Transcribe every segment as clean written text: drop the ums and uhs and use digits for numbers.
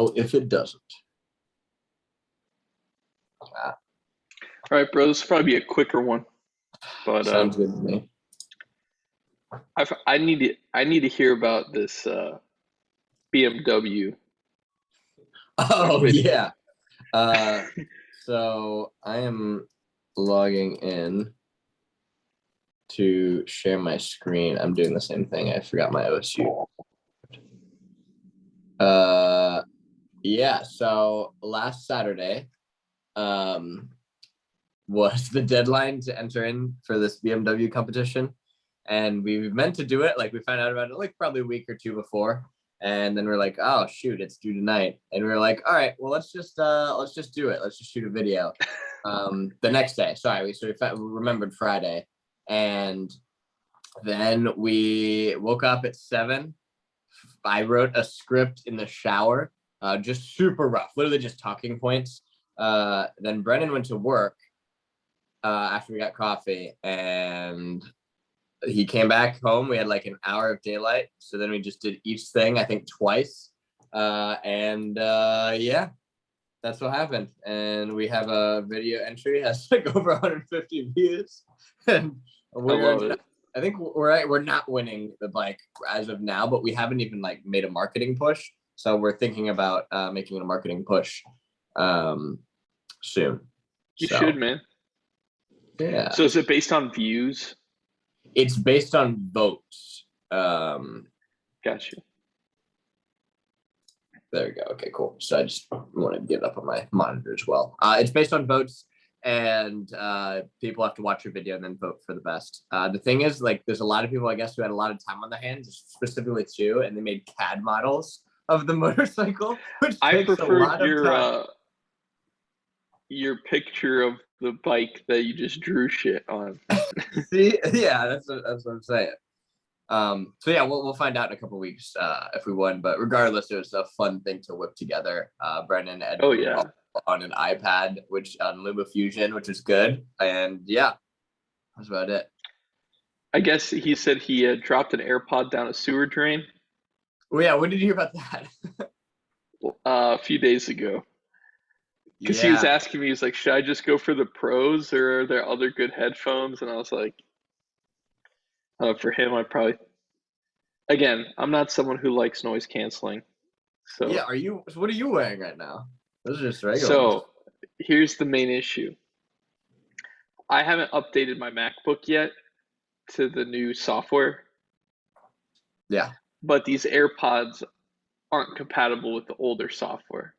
Oh, if it doesn't. All right, bro. This will probably be a quicker one, but Sounds good to me. I need to hear about this BMW Oh video. yeah. So I am logging in to share my screen. I'm doing the same thing. I forgot my OSU. Yeah. So last Saturday, was the deadline to enter in for this BMW competition, and we meant to do it. Like we found out about it like probably a week or two before, and then we're like, oh shoot, it's due tonight, and we were like, all right, well let's just do it. Let's just shoot a video. The next day, sorry, we remembered Friday, and then we woke up at 7. I wrote a script in the shower, just super rough, literally just talking points. Then Brennan went to work after we got coffee, and he came back home. We had like an hour of daylight, so then we just did each thing I think twice, and yeah, that's what happened. And we have a video entry, it has like over 150 views, and I love it. I think we're not winning the bike as of now, but we haven't even like made a marketing push, so we're thinking about making a marketing push soon. You should, man. Yeah. So is it based on views? It's based on votes. Gotcha. There we go. Okay, cool. So I just want to get it up on my monitor as well. It's based on votes, and people have to watch your video and then vote for the best. The thing is, like, there's a lot of people, I guess, who had a lot of time on their hands, specifically two, and they made CAD models of the motorcycle, which takes a lot of time. Your picture of the bike that you just drew shit on. See, yeah, that's what I'm saying. So yeah, we'll find out in a couple of weeks if we won. But regardless, it was a fun thing to whip together. Brennan edited on an iPad, which on LumaFusion, which is good. And yeah, that's about it. I guess he said he dropped an AirPod down a sewer drain. Oh yeah, when did you hear about that? A few days ago. Because he was asking me, he's like, should I just go for the pros, or are there other good headphones? And I was like, for him, I probably, again, I'm not someone who likes noise canceling. So yeah, what are you wearing right now? Those are just regular. So here's the main issue. I haven't updated my MacBook yet to the new software. Yeah. But these AirPods aren't compatible with the older software,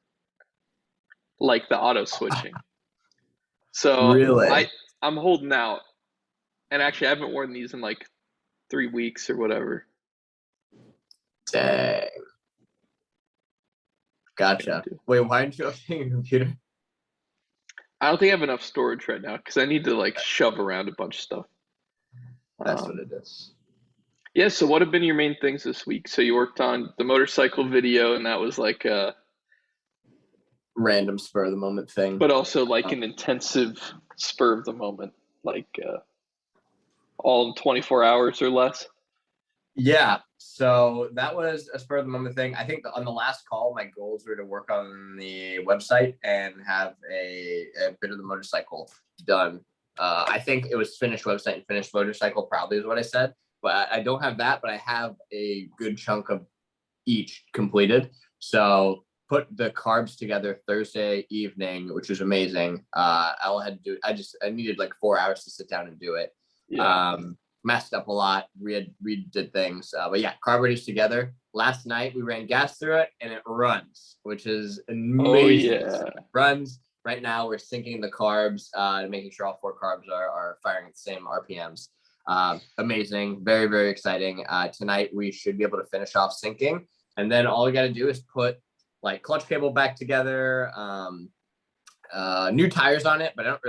like the auto switching. So really, I'm holding out. And actually, I haven't worn these in like 3 weeks or whatever. Dang. Gotcha. Wait, why aren't you updating your computer? I don't think I have enough storage right now because I need to like shove around a bunch of stuff. That's what it is. Yeah, so what have been your main things this week? So you worked on the motorcycle video, and that was like a random spur of the moment thing. But also like an intensive spur of the moment, like all in 24 hours or less. Yeah, so that was a spur of the moment thing. I think on the last call, my goals were to work on the website and have a bit of the motorcycle done. I think it was finished website and finished motorcycle probably is what I said, but I don't have that, but I have a good chunk of each completed. So put the carbs together Thursday evening, which was amazing. I needed like 4 hours to sit down and do it. Yeah. Messed up a lot, redid things. But yeah, carburetors together. Last night we ran gas through it and it runs, which is amazing. Oh, yeah. It runs. Right now we're syncing the carbs and making sure all 4 carbs are firing at the same RPMs. Amazing. Very, very exciting. Tonight we should be able to finish off syncing. And then all we got to do is put like clutch cable back together, new tires on it, but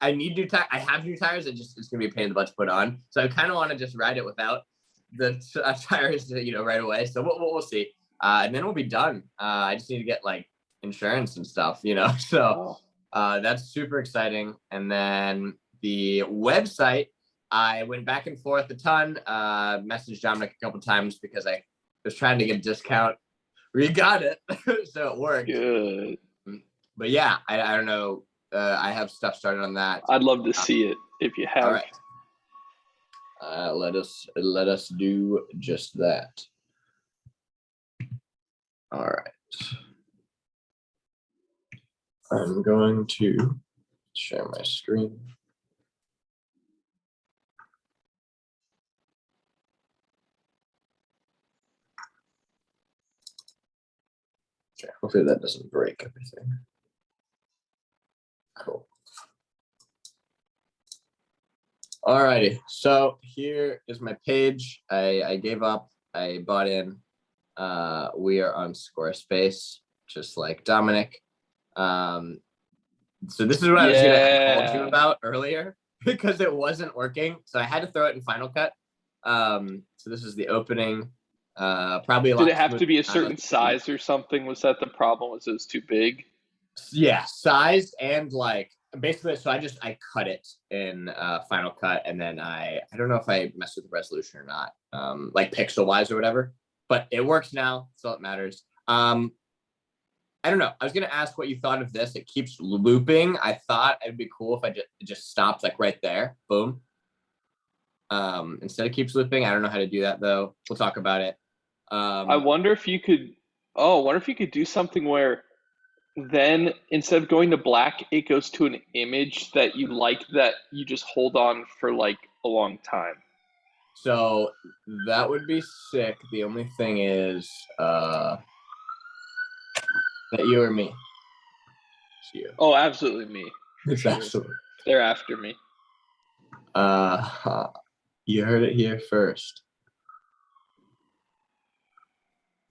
I need new tires. I have new tires. It's going to be a pain in the butt to put on. So I kind of want to just ride it without the tires, right away. So we'll see. And then we'll be done. I just need to get like insurance and stuff, So that's super exciting. And then the website, I went back and forth a ton, messaged Dominic a couple times because I was trying to get a discount We got it. So it worked. Good. But yeah, I don't know. I have stuff started on that. I'd love to see it if you have. All right. Let us do just that. All right. I'm going to share my screen. Okay, hopefully that doesn't break everything. Cool. Alrighty, so here is my page. I gave up. I bought in. We are on Squarespace, just like Dominic. So this is what I was gonna have called you about earlier because it wasn't working. So I had to throw it in Final Cut. So this is the opening. Probably a lot. Did it have to be a certain size or something? Was that the problem? Was it was too big? Yeah, size and like basically. So I cut it in Final Cut, and then I don't know if I messed with the resolution or not, like pixel wise or whatever. But it works now. That's all that matters. I don't know. I was gonna ask what you thought of this. It keeps looping. I thought it'd be cool if it just stops like right there. Boom. Instead of keeps looping. I don't know how to do that though. We'll talk about it. I wonder if you could. Oh, I wonder if you could do something where then instead of going to black, it goes to an image that you like that you just hold on for like a long time. So that would be sick. The only thing is that you or me. It's you. Oh, absolutely me. It's sure. absolutely. They're after me. You heard it here first.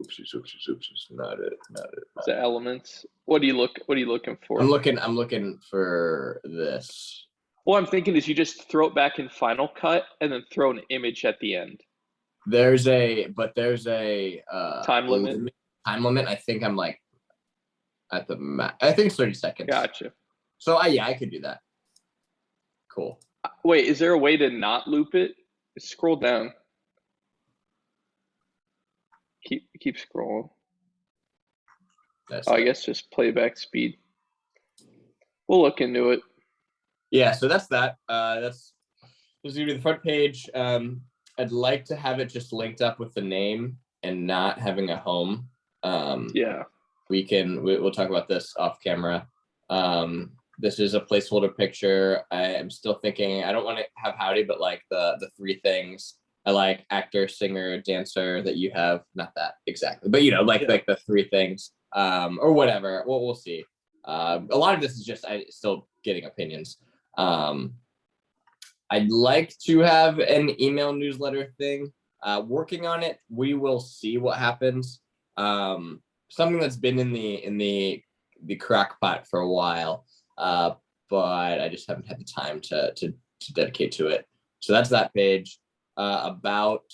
Oopsies. Not it. The elements. What are you looking for? I'm looking for this. What I'm thinking is you just throw it back in Final Cut and then throw an image at the end. There's a time limit. Time limit. I think I'm like at the max. I think it's 30 seconds. Gotcha. So I could do that. Cool. Wait, is there a way to not loop it? Scroll down. Keep scrolling. I guess just playback speed. We'll look into it. Yeah, so that's that. This is gonna be the front page. I'd like to have it just linked up with the name and not having a home. Yeah. We'll talk about this off camera. This is a placeholder picture. I am still thinking I don't want to have howdy, but like the three things. I like actor, singer, dancer that you have. Not that exactly, but like the three things, or whatever. We'll see. A lot of this is just still getting opinions. I'd like to have an email newsletter thing. Working on it. We will see what happens. Something that's been in the crack pot for a while, but I just haven't had the time to dedicate to it. So that's that page. About.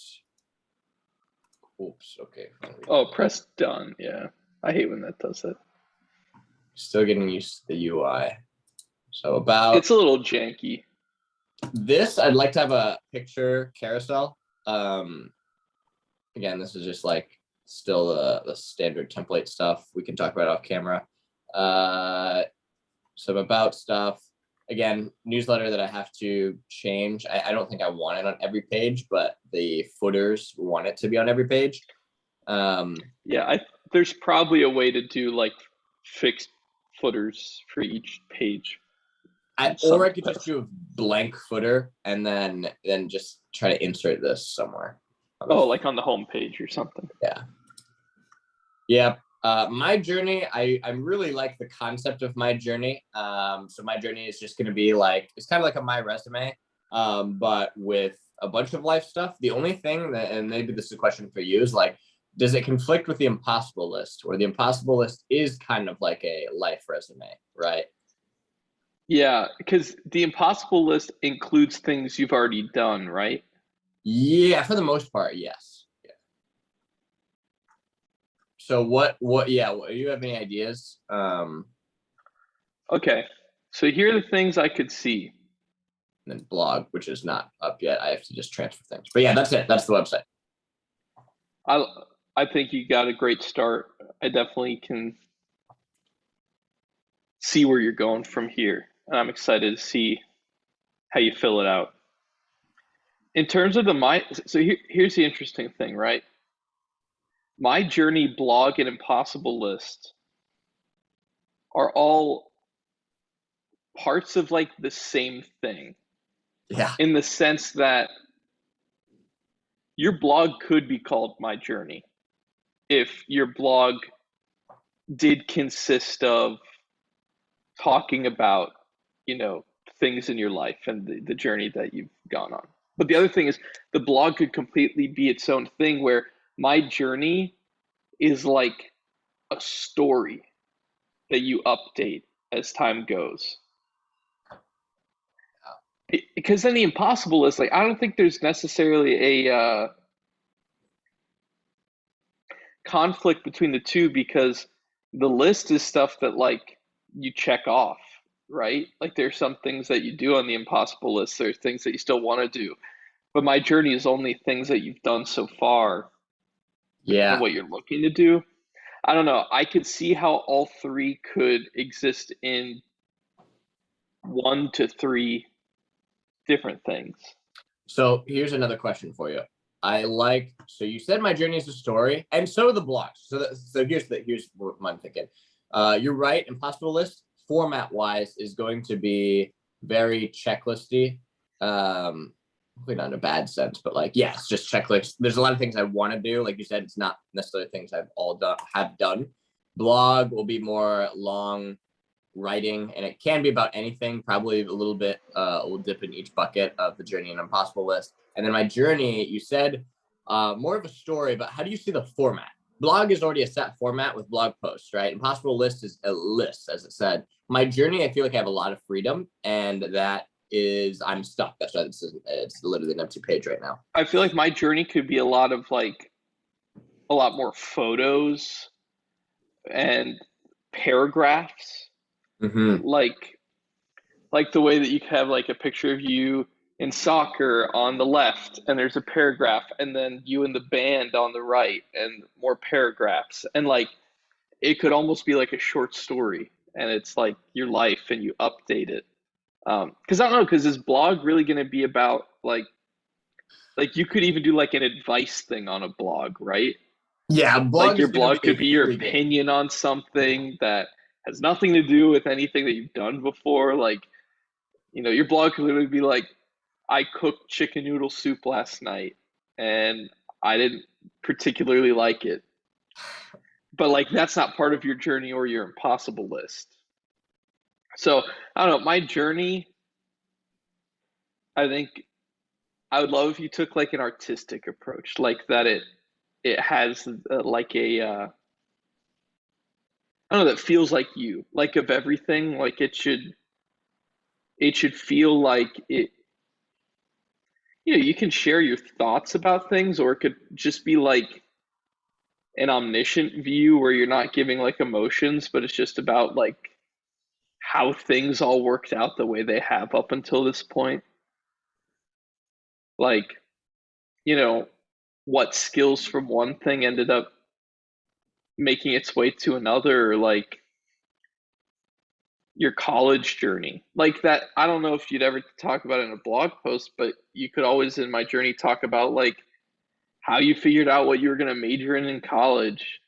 Oops. Okay. Oh, press done. Yeah, I hate when that does that. Still getting used to the UI. So about. It's a little janky. This, I'd like to have a picture carousel. Again, this is just like still the standard template stuff. We can talk about off camera. Some about stuff. Again, newsletter that I have to change. I don't think I want it on every page, but the footers want it to be on every page. Yeah, there's probably a way to do like fixed footers for each page. Or I could just do a blank footer and then just try to insert this somewhere. Oh, like on the home page or something. Yeah. Yeah. My journey, I really like the concept of my journey. So my journey is just going to be like, it's kind of like my resume, but with a bunch of life stuff. The only thing that, and maybe this is a question for you, is like, does it conflict with the impossible list, where the impossible list is kind of like a life resume, right? Yeah, because the impossible list includes things you've already done, right? Yeah, for the most part, yes. Yeah. So what do you have any ideas? Okay, so here are the things I could see. And then blog, which is not up yet. I have to just transfer things. But yeah, that's it. That's the website. I think you got a great start. I definitely can see where you're going from here. And I'm excited to see how you fill it out. In terms of here's the interesting thing, right? My Journey blog and Impossible list are all parts of like the same thing. Yeah. In the sense that your blog could be called My Journey if your blog did consist of talking about, things in your life and the journey that you've gone on. But the other thing is the blog could completely be its own thing where My Journey is like a story that you update as time goes. Because then the impossible list, like, I don't think there's necessarily a conflict between the two, because the list is stuff that like you check off, right? Like there's some things that you do on the impossible list, there's things that you still want to do, but My Journey is only things that you've done so far and Yeah. what you're looking to do. I don't know. I could see how all three could exist in 1 to 3 different things. So here's another question for you. So you said My Journey is a story, and so the blogs. So here's what I'm thinking. You're right. Impossible list format wise is going to be very checklisty. Hopefully not in a bad sense, but like, yeah, it's just checklist. There's a lot of things I want to do. Like you said, it's not necessarily things I've have done. Blog will be more long writing, and it can be about anything, probably a little bit. We'll dip in each bucket of the Journey and Impossible list. And then My Journey, you said more of a story, but how do you see the format? Blog is already a set format with blog posts, right? Impossible list is a list, as it said. My Journey, I feel like I have a lot of freedom, and that is, I'm stuck. That's why it's literally an empty page right now. I feel like My Journey could be a lot more photos and paragraphs. Mm-hmm. Like the way that you have like a picture of you in soccer on the left and there's a paragraph, and then you and the band on the right and more paragraphs, and like it could almost be like a short story, and it's like your life and you update it. Because I don't know, because is blog really going to be about like you could even do like an advice thing on a blog, right? Yeah, Like blog your is going to blog be could be your freaking. opinion on something that has nothing to do with anything that you've done before. Like, your blog could literally be like, I cooked chicken noodle soup last night and I didn't particularly like it. But like that's not part of your journey or your impossible list. So I don't know, My Journey, I think I would love if you took like an artistic approach, like that it has like I don't know, that feels like you, like of everything, like it should feel like it. You can share your thoughts about things, or it could just be like an omniscient view where you're not giving like emotions, but it's just about like how things all worked out the way they have up until this point. Like, you know, what skills from one thing ended up making its way to another, or like your college journey. Like that, I don't know if you'd ever talk about it in a blog post, but you could always in My Journey talk about like how you figured out what you were going to major in college,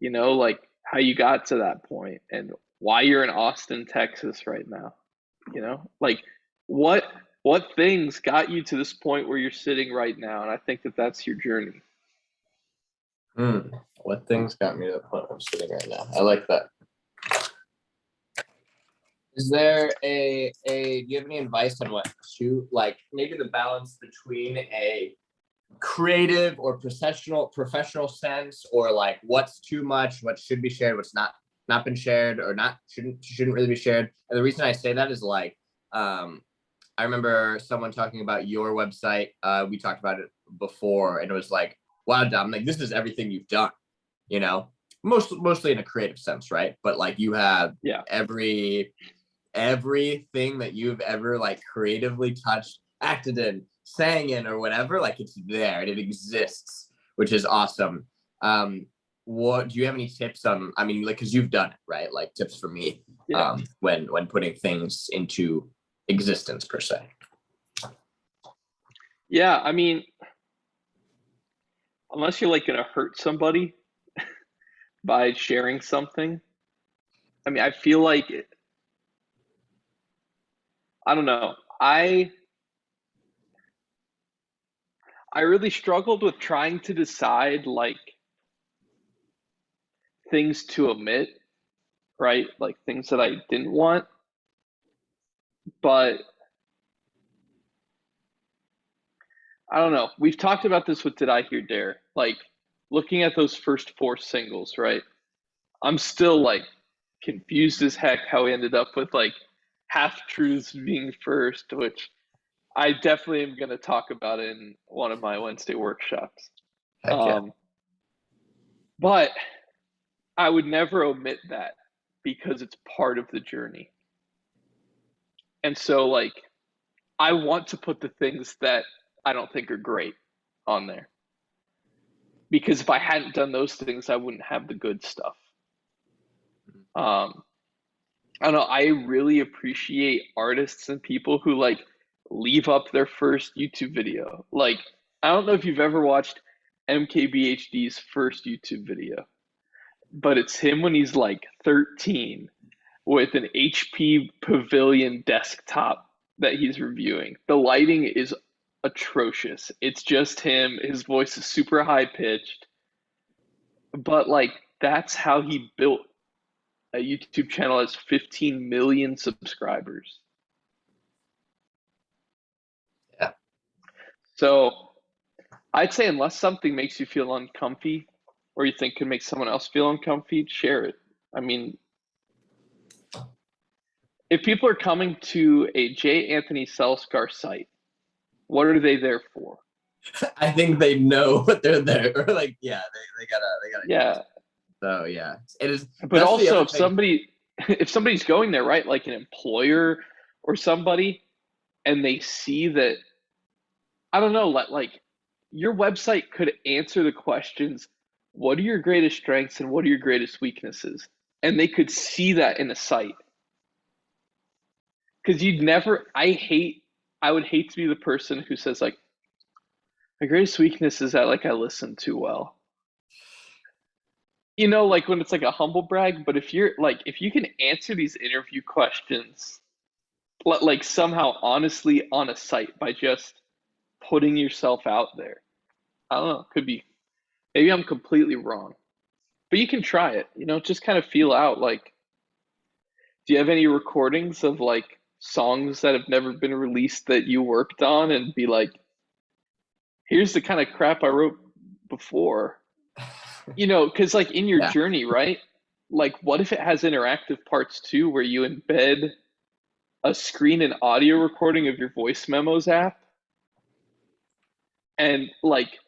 like how you got to that point and why you're in Austin, Texas right now. Like what what things got you to this point where you're sitting right now, and I think that that's your journey. What things got me to the point I'm sitting right now? I like that. Is there do you have any advice on what to, like, maybe the balance between a creative or professional sense, or like what's too much, what should be shared, what's not been shared, or not shouldn't really be shared? And the reason I say that is like, I remember someone talking about your website. We talked about it before, and it was like, wow, Dom, like this is everything you've done, mostly in a creative sense, right? But like you have everything that you've ever like creatively touched, acted in, sang in, or whatever, like it's there and it exists which is awesome. What do you have any tips on? I mean, like, because you've done it, right? Like tips for me, when putting things into existence per se. Yeah, I mean, unless you're like gonna hurt somebody by sharing something, I mean, I feel like I don't know. I really struggled with trying to decide like things to omit, right? Like things that I didn't want. But I don't know. We've talked about this with Did I Hear Dare? Like looking at those first 4 singles, right? I'm still like confused as heck how we ended up with like Half Truths being first, which I definitely am going to talk about in one of my Wednesday workshops. Heck yeah. But I would never omit that because it's part of the journey. And so, like, I want to put the things that I don't think are great on there. Because if I hadn't done those things, I wouldn't have the good stuff. I don't know. I really appreciate artists and people who like leave up their first YouTube video. Like, I don't know if you've ever watched MKBHD's first YouTube video, but it's him when he's like 13 with an HP Pavilion desktop that he's reviewing. The lighting is atrocious. It's just him. His voice is super high pitched. But like that's how he built a YouTube channel that has 15 million subscribers. Yeah. So I'd say unless something makes you feel uncomfy or you think can make someone else feel uncomfy, share it. I mean, if people are coming to a J. Anthony Seliskar site, what are they there for? I think they know what they're there. Or like, yeah, they gotta. Yeah. So yeah, it is. But also, if somebody's going there, right, like an employer or somebody, and they see that, I don't know, like your website could answer the questions, what are your greatest strengths and what are your greatest weaknesses? And they could see that in a site. Because I would hate to be the person who says like, my greatest weakness is that like I listen too well. You know, like when it's like a humble brag, but if you can answer these interview questions like somehow honestly on a site by just putting yourself out there. I don't know, could be, maybe I'm completely wrong. But you can try it, just kind of feel out like, do you have any recordings of like songs that have never been released that you worked on and be like, here's the kind of crap I wrote before. Because like in your journey, right? Like what if it has interactive parts too where you embed a screen and audio recording of your voice memos app? And like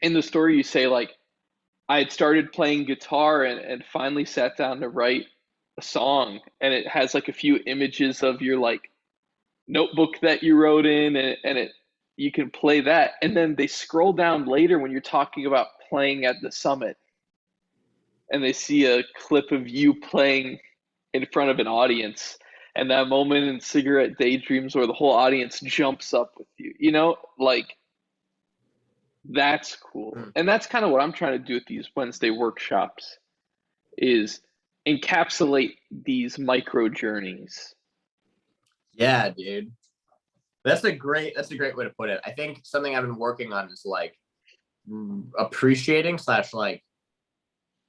in the story you say like, I had started playing guitar and finally sat down to write a song, and it has like a few images of your like notebook that you wrote in, and you can play that, and then they scroll down later when you're talking about playing at the summit and they see a clip of you playing in front of an audience, and that moment in Cigarette Daydreams where the whole audience jumps up with you, like that's cool. And that's kind of what I'm trying to do with these Wednesday workshops is encapsulate these micro journeys. Yeah, dude. That's a great way to put it. I think something I've been working on is like appreciating / like,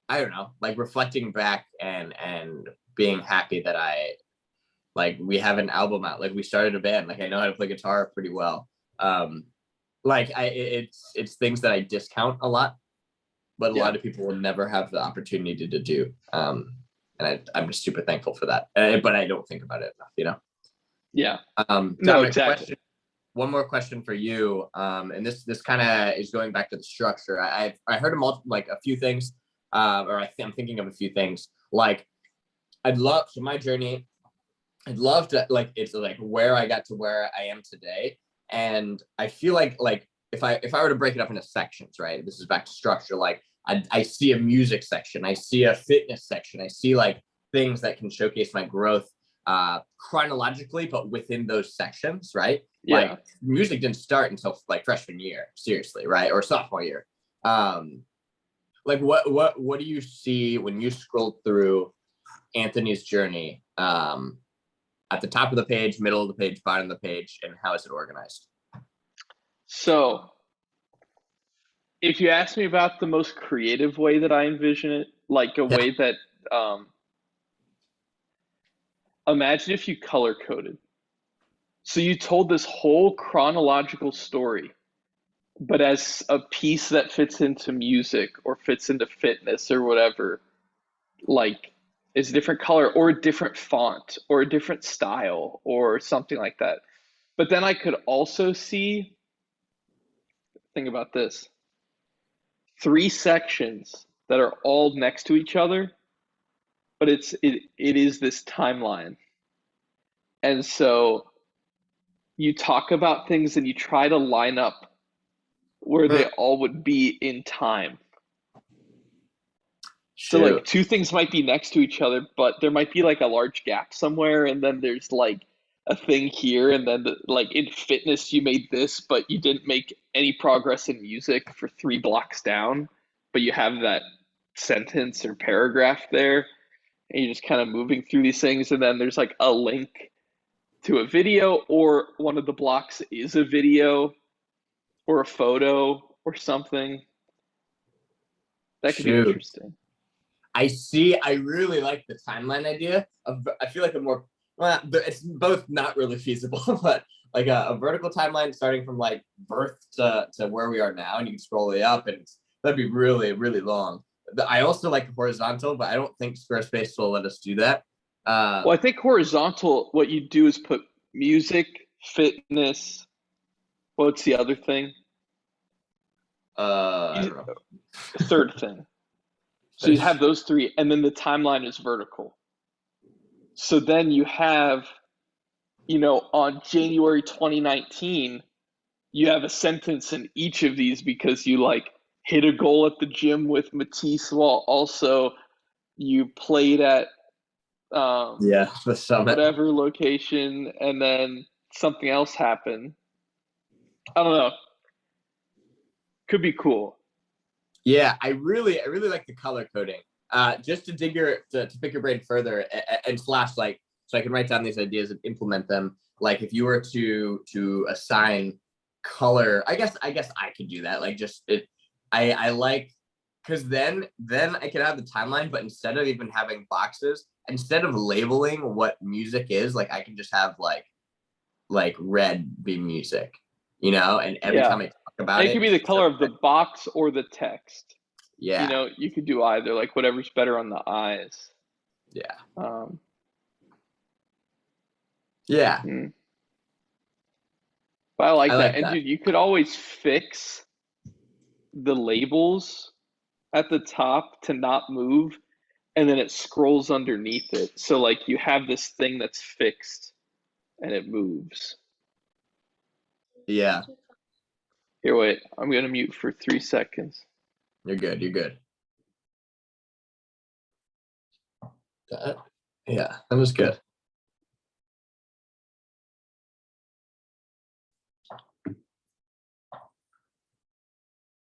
I don't know, like reflecting back and being happy that we have an album out. Like we started a band. Like I know how to play guitar pretty well. Like it's things that I discount a lot, but a lot of people will never have the opportunity to do. And I'm just super thankful for that. But I don't think about it enough, Yeah. Dominic, no, exactly. One more question for you. And this kind of is going back to the structure. I heard a few things, or I'm thinking of a few things. Like my journey, I'd love to, like, it's like where I got to where I am today. And I feel like if I were to break it up into sections, right? This is back to structure. Like I see a music section, I see a fitness section, I see like things that can showcase my growth chronologically, but within those sections, right? Yeah. Like music didn't start until like freshman year, seriously, right? Or sophomore year. Like what do you see when you scroll through Anthony's journey at the top of the page, middle of the page, bottom of the page, and how is it organized? So if you ask me about the most creative way that I envision it, like a way that imagine if you color coded. So you told this whole chronological story, but as a piece that fits into music or fits into fitness or whatever, like is a different color or a different font or a different style or something like that. But then I could also see, think about this, 3 sections that are all next to each other, but it is this timeline. And so you talk about things and you try to line up where they all would be in time. So like 2 things might be next to each other, but there might be like a large gap somewhere, and then there's like a thing here, and then like in fitness you made this, but you didn't make any progress in music for 3 blocks down, but you have that sentence or paragraph there, and you're just kind of moving through these things, and then there's like a link to a video, or one of the blocks is a video or a photo or something. That could be interesting. I really like the timeline idea. I feel like it's both not really feasible, but like a vertical timeline starting from like birth to where we are now, and you can scroll it up, and that'd be really, really long. I also like the horizontal, but I don't think Squarespace will let us do that. Well, I think horizontal, what you do is put music, fitness. What's the other thing? I don't know. Third thing. So you have those 3, and then the timeline is vertical. So then you have, on January 2019, you have a sentence in each of these because you like hit a goal at the gym with Matisse while also you played at the summit, whatever location, and then something else happened. I don't know. Could be cool. Yeah, I really like the color coding. Just to pick your brain further and slash like so I can write down these ideas and implement them. Like if you were to assign color, I guess I could do that. Like just it, I like because then I could have the timeline, but instead of even having boxes, instead of labeling what music is, like I can just have like red be music, and every time I talk about it could be the color of the box or the text. Yeah. You could do either, like whatever's better on the eyes. Yeah. Yeah. But I like that. And dude, you could always fix the labels at the top to not move, and then it scrolls underneath it. So like you have this thing that's fixed and it moves. Yeah. Here, wait. I'm gonna mute for 3 seconds. You're good. Yeah, that was good.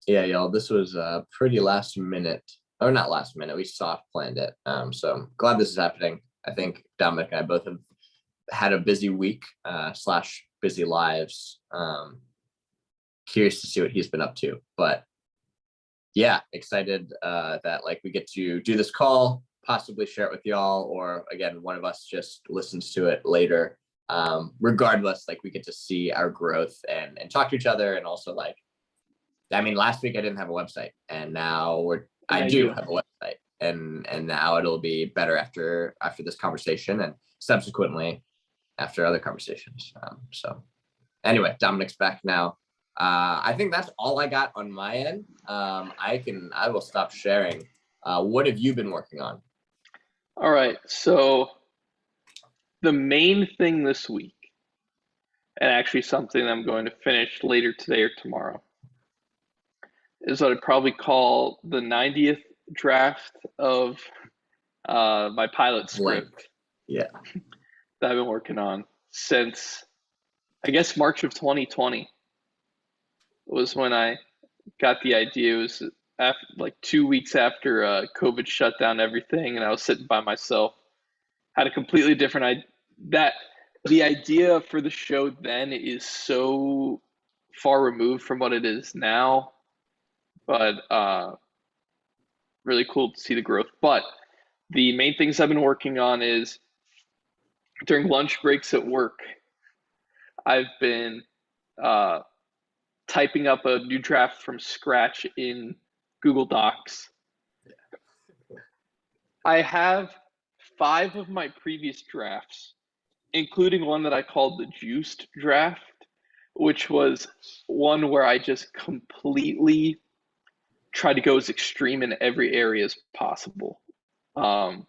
Yeah, y'all, this was pretty last minute, or not last minute. We soft planned it. So I'm glad this is happening. I think Dominic and I both have had a busy week / busy lives. Curious to see what he's been up to, but yeah, excited that like we get to do this call, possibly share it with y'all, or again, one of us just listens to it later. Regardless, like we get to see our growth and talk to each other, and also like, I mean, last week I didn't have a website, and now I do have a website, and now it'll be better after this conversation, and subsequently after other conversations. So anyway, Dominic's back now. I think that's all I got on my end. I will stop sharing. What have you been working on? All right. So the main thing this week, and actually something I'm going to finish later today or tomorrow, is what I'd probably call the 90th draft of my pilot script Yeah. that I've been working on since, I guess, March of 2020 was when I got the idea. It was after, like 2 weeks after COVID shut down everything, and I was sitting by myself. Had a completely different that the idea for the show then is so far removed from what it is now, but really cool to see the growth. But the main things I've been working on is during lunch breaks at work, I've been typing up a new draft from scratch in Google Docs. I have 5 of my previous drafts, including one that I called the juiced draft, which was one where I just completely tried to go as extreme in every area as possible. And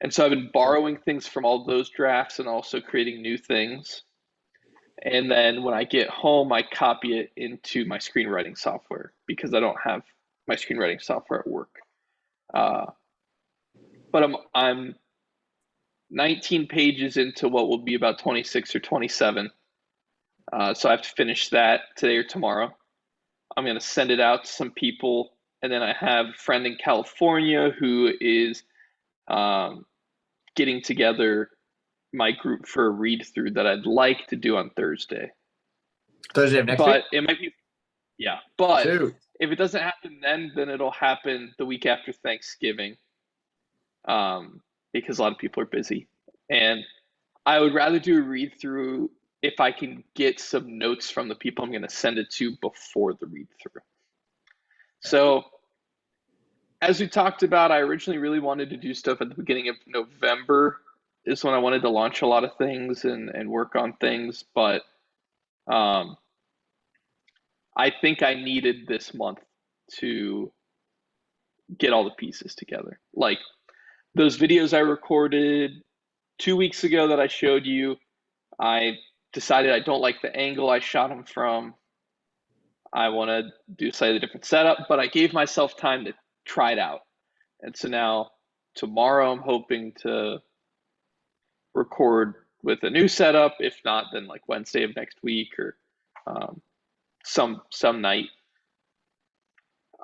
so I've been borrowing things from all those drafts and also creating new things. And then when I get home, I copy it into my screenwriting software because I don't have my screenwriting software at work. But I'm 19 pages into what will be about 26 or 27. So I have to finish that today or tomorrow. I'm going to send it out to some people. And then I have a friend in California who is getting together my group for a read through that I'd like to do on Thursday. Thursday of next week? But it might be, yeah. But Shoot. if it doesn't happen then it'll happen the week after Thanksgiving. Because a lot of people are busy. And I would rather do a read through if I can get some notes from the people I'm going to send it to before the read through. So as we talked about, I originally really wanted to do stuff at the beginning of November is when I wanted to launch a lot of things and work on things. But I think I needed this month to get all the pieces together. Like those videos I recorded 2 weeks ago that I showed you, I decided I don't like the angle I shot them from. I want to do a slightly different setup, but I gave myself time to try it out. And so now tomorrow I'm hoping to record with a new setup. If not, then like Wednesday of next week or some night.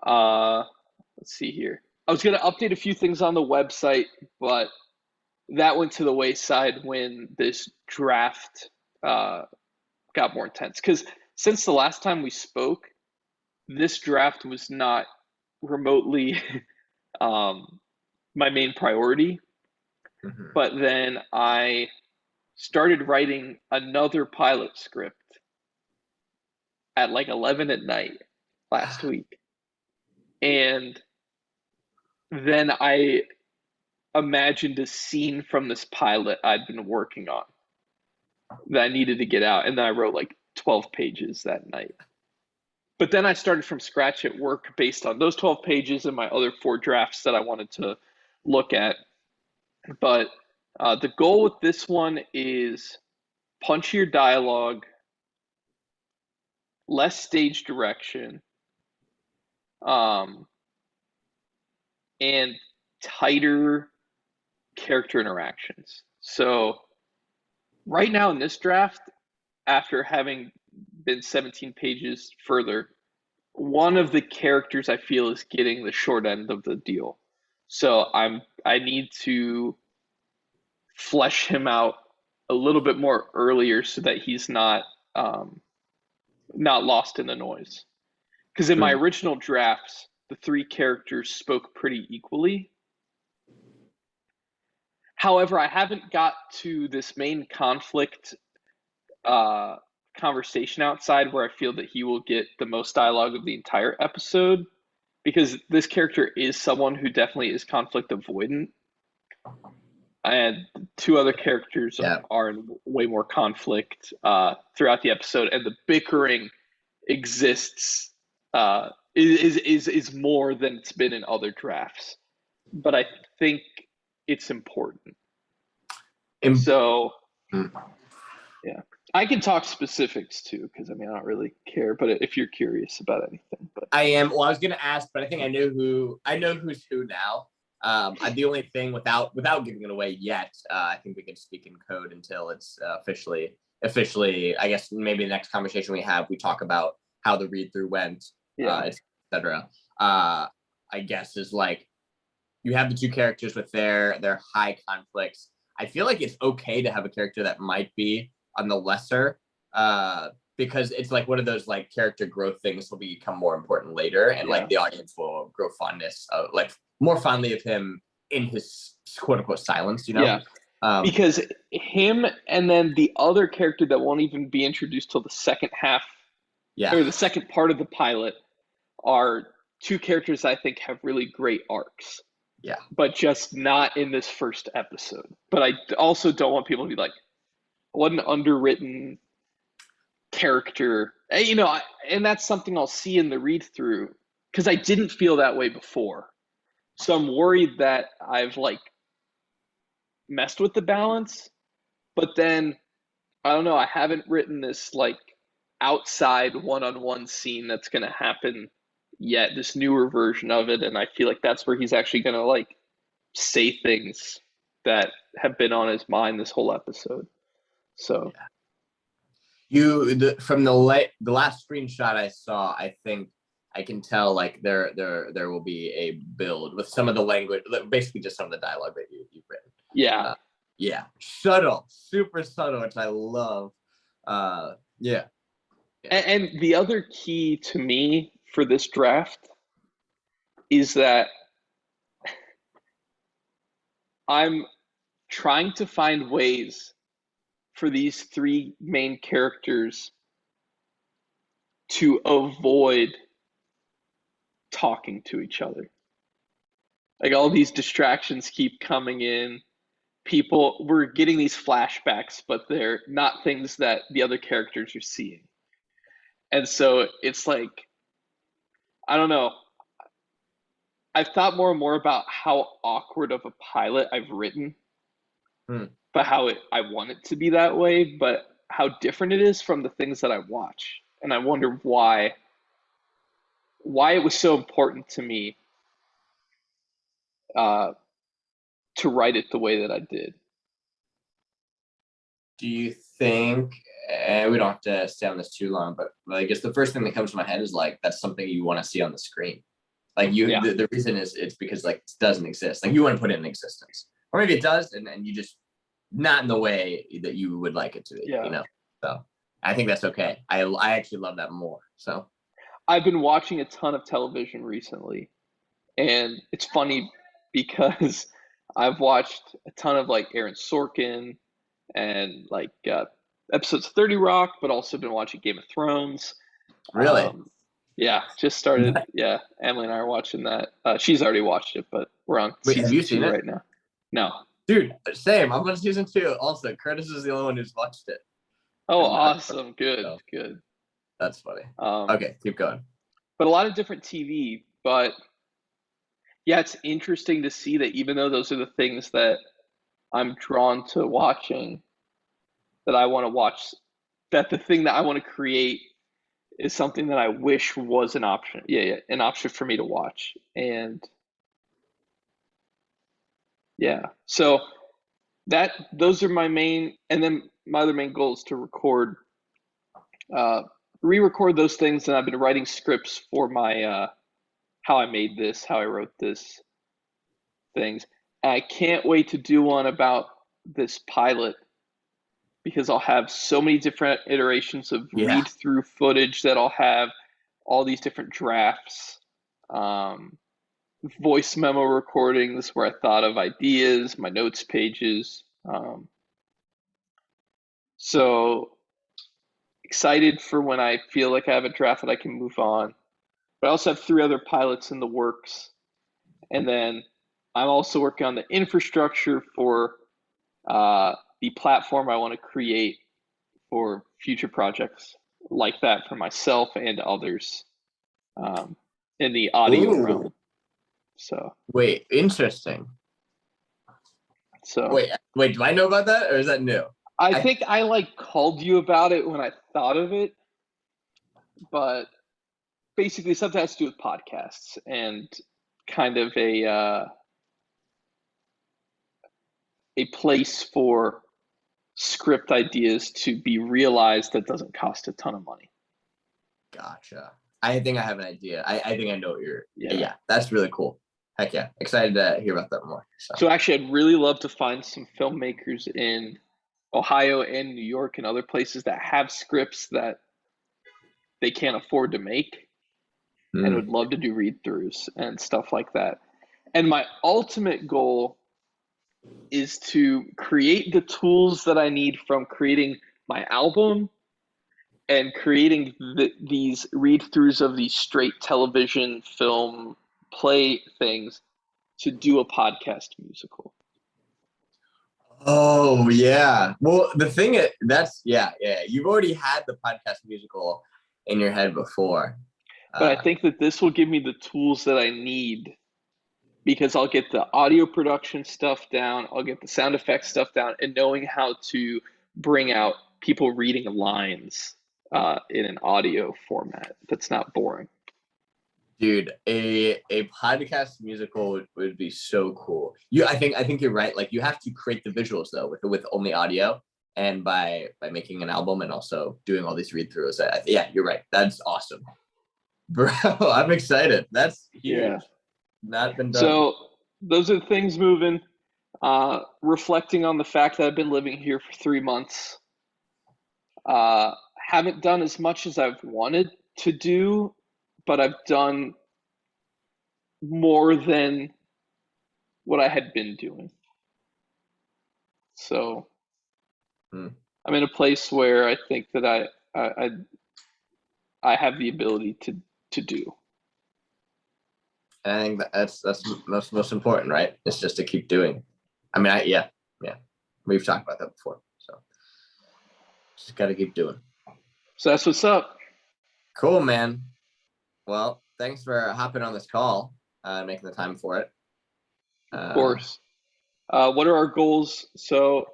Let's see here. I was going to update a few things on the website, but that went to the wayside when this draft got more intense. Because since the last time we spoke, this draft was not remotely my main priority. But then I started writing another pilot script at like 11 at night last week. And then I imagined a scene from this pilot I'd been working on that I needed to get out. And then I wrote like 12 pages that night. But then I started from scratch at work based on those 12 pages and my other 4 drafts that I wanted to look at. But the goal with this one is punchier dialogue, less stage direction, and tighter character interactions. So right now in this draft, after having been 17 pages further, one of the characters I feel is getting the short end of the deal. So I need to flesh him out a little bit more earlier so that he's not lost in the noise. Because in my original drafts, the 3 characters spoke pretty equally. However, I haven't got to this main conflict conversation outside where I feel that he will get the most dialogue of the entire episode, because this character is someone who definitely is conflict avoidant. And 2 other characters are in way more conflict throughout the episode, and the bickering exists is more than it's been in other drafts. But I think it's important. So, yeah, I can talk specifics too, because I mean I don't really care. But if you're curious about anything, but I am. Well, I was gonna ask, but I think I know who's who now. The only thing without giving it away yet, I think we can speak in code until it's officially. I guess maybe the next conversation we have, we talk about how the read through went, etc. I guess is like you have the two characters with their high conflicts. I feel like it's okay to have a character that might be on the lesser, because it's like one of those like character growth things will become more important later, and like the audience will grow fondness of like more fondly of him in his quote unquote silence, you know? Yeah. Because him and then the other character that won't even be introduced till the second half, or the second part of the pilot, are two characters I think have really great arcs. Yeah. But just not in this first episode. But I also don't want people to be like, what an underwritten character. You know, and that's something I'll see in the read through, because I didn't feel that way before. So I'm worried that I've like messed with the balance, but then I don't know, I haven't written this like outside one-on-one scene that's going to happen yet, this newer version of it, and I feel like that's where he's actually going to like say things that have been on his mind this whole episode. So from the last screenshot I saw, I think I can tell like there will be a build with some of the language, basically just some of the dialogue that you've written. Yeah, subtle, super subtle, which I love. Yeah. And the other key to me for this draft is that I'm trying to find ways for these three main characters to avoid talking to each other. Like all these distractions keep coming in. We're getting these flashbacks, but they're not things that the other characters are seeing. And so it's like, I don't know. I've thought more and more about how awkward of a pilot I've written, but how I want it to be that way, but how different it is from the things that I watch. And I wonder why it was so important to me to write it the way that I did. Do you think, we don't have to stay on this too long, but I guess the first thing that comes to my head is like, that's something you want to see on the screen. Like the reason is it's because like it doesn't exist. Like you want to put it in existence, or maybe it does, and you just not in the way that you would like it to be, you know? So I think that's okay. I actually love that more. So I've been watching a ton of television recently, and it's funny because I've watched a ton of like Aaron Sorkin and like episodes of 30 Rock, but also been watching Game of Thrones. Really? Yeah, just started. Yeah, Emily and I are watching that. She's already watched it, but we're on season 2 right now. No. Dude, same. I'm on season 2 also. Curtis is the only one who's watched it. Oh, awesome. Good. That's funny. Okay, keep going. But a lot of different TV, but yeah, it's interesting to see that even though those are the things that I'm drawn to watching, that I want to watch, that the thing that I want to create is something that I wish was an option. An option for me to watch. And yeah, so those are my main, and then my other main goal is to re-record those things. And I've been writing scripts for my how I made this, how I wrote this things. And I can't wait to do one about this pilot, because I'll have so many different iterations of read-through footage that I'll have, all these different drafts, voice memo recordings where I thought of ideas, my notes pages. So excited for when I feel like I have a draft that I can move on. But I also have 3 other pilots in the works. And then I'm also working on the infrastructure for the platform I want to create for future projects like that for myself and others in the audio realm. So wait, interesting. So wait, do I know about that, or is that new? I think I like called you about it when I thought of it, but basically something has to do with podcasts and kind of a place for script ideas to be realized that doesn't cost a ton of money. Gotcha. I think I have an idea. I think I know what you're. Yeah, that's really cool. Heck yeah, excited to hear about that more. So actually, I'd really love to find some filmmakers in Ohio and New York and other places that have scripts that they can't afford to make, and would love to do read-throughs and stuff like that. And my ultimate goal is to create the tools that I need from creating my album and creating these read-throughs of these straight television, film, play things to do a podcast musical. Oh yeah. Well, the thing that's yeah. You've already had the podcast musical in your head before. But I think that this will give me the tools that I need, because I'll get the audio production stuff down, I'll get the sound effects stuff down, and knowing how to bring out people reading lines in an audio format that's not boring. Dude, a podcast musical would be so cool. I think you're right. Like, you have to create the visuals though with only audio, and by making an album and also doing all these read throughs. Yeah, you're right. That's awesome, bro. I'm excited. That's huge. Yeah. Not been done. So those are things moving. Reflecting on the fact that I've been living here for 3 months. Haven't done as much as I've wanted to do, but I've done more than what I had been doing. So I'm in a place where I think that I have the ability to do. And I think that's most important, right? It's just to keep doing. I mean, yeah. We've talked about that before, so just got to keep doing. So that's what's up. Cool, man. Well, thanks for hopping on this call, making the time for it. Of course. What are our goals? So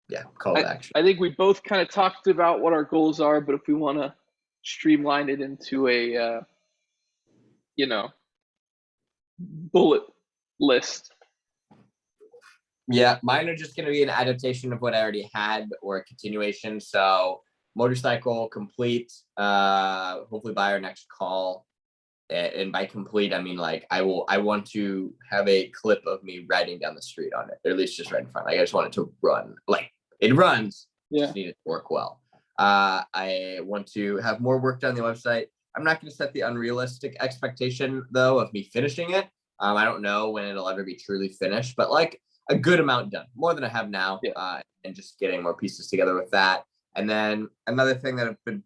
yeah, call to action. I think we both kind of talked about what our goals are, but if we want to streamline it into a, bullet list. Yeah, mine are just going to be an adaptation of what I already had or a continuation. So motorcycle complete, hopefully by our next call. And by complete, I mean, like, I want to have a clip of me riding down the street on it, or at least just right in front. Like, I just want it to run. Like, it runs. Yeah. Just need it to work well. I want to have more work done on the website. I'm not going to set the unrealistic expectation, though, of me finishing it. I don't know when it'll ever be truly finished, but like a good amount done, more than I have now, and just getting more pieces together with that. And then another thing that I've been,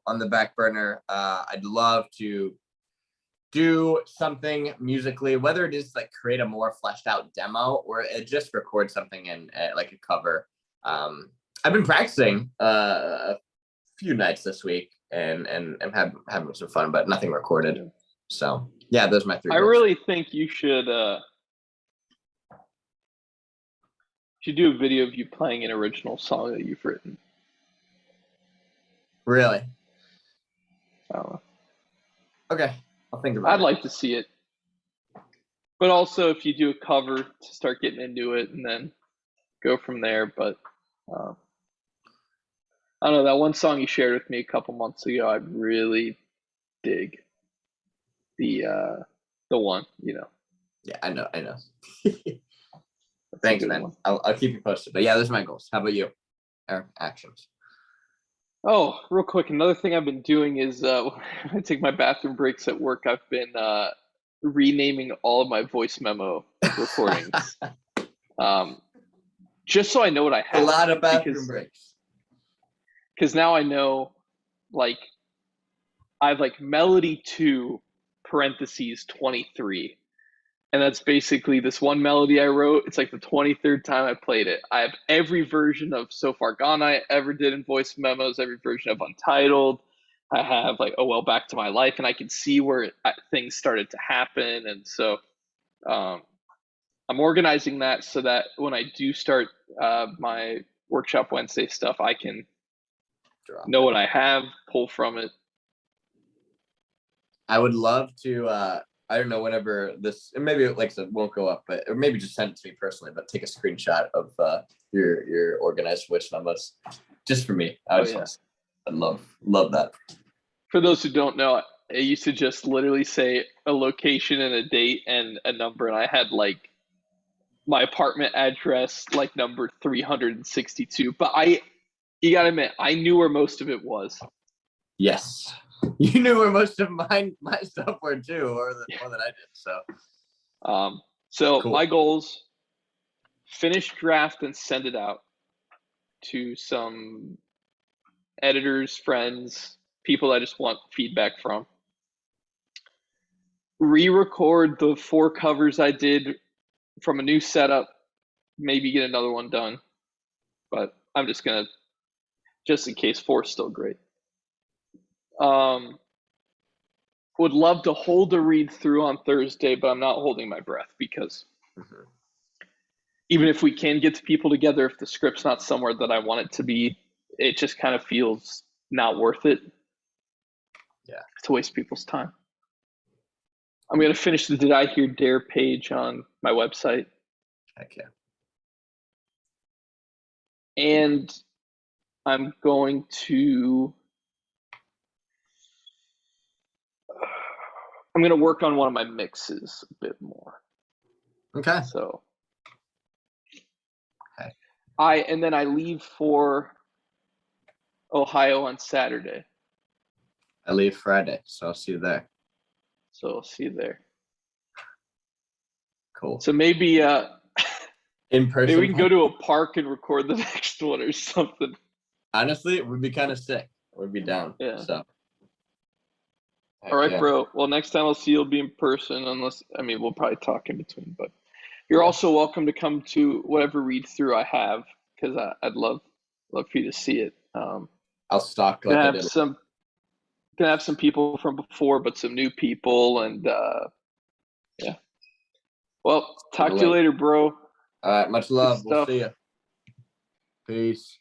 on the back burner, I'd love to do something musically, whether it is like create a more fleshed out demo or just record something in like a cover. I've been practicing a few nights this week and having some fun, but nothing recorded. So yeah, those are my 3 I goals. really think you should do a video of you playing an original song that you've written. Really? I don't know. Okay, I'll think about it. I'd like to see it. But also, if you do a cover, to start getting into it and then go from there. But I don't know, that one song you shared with me a couple months ago, I really dig. The one, Yeah, I know. Thanks, man. I'll keep you posted. But yeah, those are my goals. How about you? Or actions? Oh, real quick, another thing I've been doing is when I take my bathroom breaks at work, I've been renaming all of my voice memo recordings. Just so I know what I have. A lot of bathroom breaks. Because now I know, like, I have like melody 2 parentheses 23. And that's basically this one melody I wrote. It's like the 23rd time I played it. I have every version of So Far Gone I ever did in voice memos, every version of Untitled. I have like Oh Well Back to My Life, and I can see where things started to happen. And so I'm organizing that so that when I do start my Workshop Wednesday stuff, I can Drop know it. what I have, pull from it. I would love to. I don't know, whenever this, maybe like I said, won't go up, but or maybe just send it to me personally. But take a screenshot of your organized wish list, just for me. I'd love that. For those who don't know, I used to just literally say a location and a date and a number, and I had like my apartment address, like number 362. But you gotta admit, I knew where most of it was. Yes, you knew where most of my stuff were too, or the more than I did. So Cool. my goals: finish draft and send it out to some editors, friends, people I just want feedback from. Re-record the 4 covers I did from a new setup, maybe get another one done, but I'm just gonna, just in case, 4 is still great. Would love to hold a read through on Thursday, but I'm not holding my breath because even if we can get the people together, if the script's not somewhere that I want it to be, it just kind of feels not worth it. Yeah, to waste people's time. I'm gonna finish the Did I Hear Dare page on my website. Heck yeah. And I'm going to work on one of my mixes a bit more. Okay. So okay. And then I leave for Ohio on Saturday. I leave Friday, so I'll see you there. So I'll see you there. Cool. So maybe in person, maybe we can go to a park and record the next one or something. Honestly, it would be kind of sick. We'd be down. Yeah. So. All right, bro. Well, next time I'll see you'll be in person, unless, I mean, we'll probably talk in between, but you're also welcome to come to whatever read through I have, because I'd love for you to see it. I'll stalk like I did. Gonna have some people from before, but some new people, and yeah. Well, talk to you later, bro. All right, much love. We'll see you. Peace.